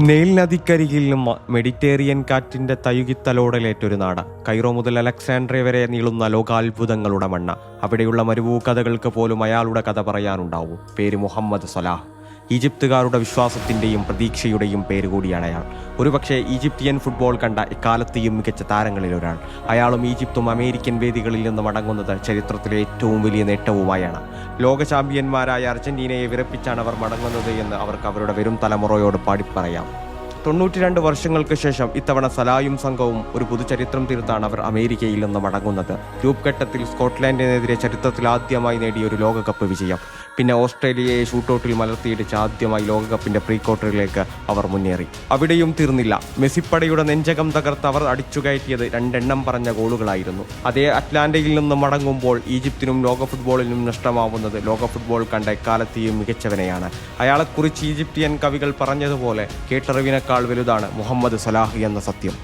Nail നദിക്കരികിൽ നിന്നും Mediterranean കാറ്റിന്റെ തയുകിത്തലോടലേറ്റൊരു നാട്. കൈറോ മുതൽ അലക്സാൻഡ്രിയ വരെ നീളുന്ന ലോകാത്ഭുതങ്ങളുടെ മണ്ണ്. അവിടെയുള്ള മരുഭൂ കഥകൾക്ക് പോലും അയാളുടെ കഥ പറയാനുണ്ടാവും. പേര് മുഹമ്മദ് സലാഹ്. ഈജിപ്തുകാരുടെ വിശ്വാസത്തിന്റെയും പ്രതീക്ഷയുടെയും പേര് കൂടിയാണ് അയാൾ. ഒരുപക്ഷെ ഈജിപ്തിയൻ ഫുട്ബോൾ കണ്ട എക്കാലത്തെയും മികച്ച താരങ്ങളിലൊരാൾ. അയാളും ഈജിപ്തും അമേരിക്കൻ വേദികളിൽ നിന്ന് മടങ്ങുന്നത് ചരിത്രത്തിലെ ഏറ്റവും വലിയ നേട്ടവുമായാണ്. ലോക ചാമ്പ്യന്മാരായ അർജന്റീനയെ വിറപ്പിച്ചാണ് അവർ മടങ്ങുന്നത് എന്ന് അവർക്ക് അവരുടെ വരും തലമുറയോട് പാടിപ്പറയാം. 92 വർഷങ്ങൾക്ക് ശേഷം ഇത്തവണ സലായും സംഘവും ഒരു പുതുചരിത്രം തീർത്താണ് അവർ അമേരിക്കയിൽ നിന്ന് മടങ്ങുന്നത്. ഗ്രൂപ്പ് ഘട്ടത്തിൽ സ്കോട്ട്ലാൻഡിനെതിരെ ചരിത്രത്തിൽ ആദ്യമായി നേടിയ ഒരു ലോകകപ്പ് വിജയം. പിന്നെ ഓസ്ട്രേലിയയെ ഷൂട്ടൌട്ടിൽ മലർത്തിയിടിച്ച് ആദ്യമായി ലോകകപ്പിന്റെ പ്രീ ക്വാർട്ടറിലേക്ക് അവർ മുന്നേറി. അവിടെയും തീർന്നില്ല. മെസ്സിപ്പടയുടെ നെഞ്ചകം തകർത്ത് അവർ അടിച്ചുകയറ്റിയത് 2 പറഞ്ഞ ഗോളുകളായിരുന്നു. അതേ അറ്റ്ലാന്റയിൽ നിന്ന് മടങ്ങുമ്പോൾ ഈജിപ്തിനും ലോക ഫുട്ബോളിനും നഷ്ടമാവുന്നത് ലോക ഫുട്ബോൾ കണ്ട എക്കാലത്തെയും മികച്ചവനെയാണ്. അയാളെക്കുറിച്ച് ഈജിപ്തിയൻ കവികൾ പറഞ്ഞതുപോലെ കേട്ടറിവിനേക്കാൾ വലുതാണ് മുഹമ്മദ് സലാഹ് എന്ന സത്യം.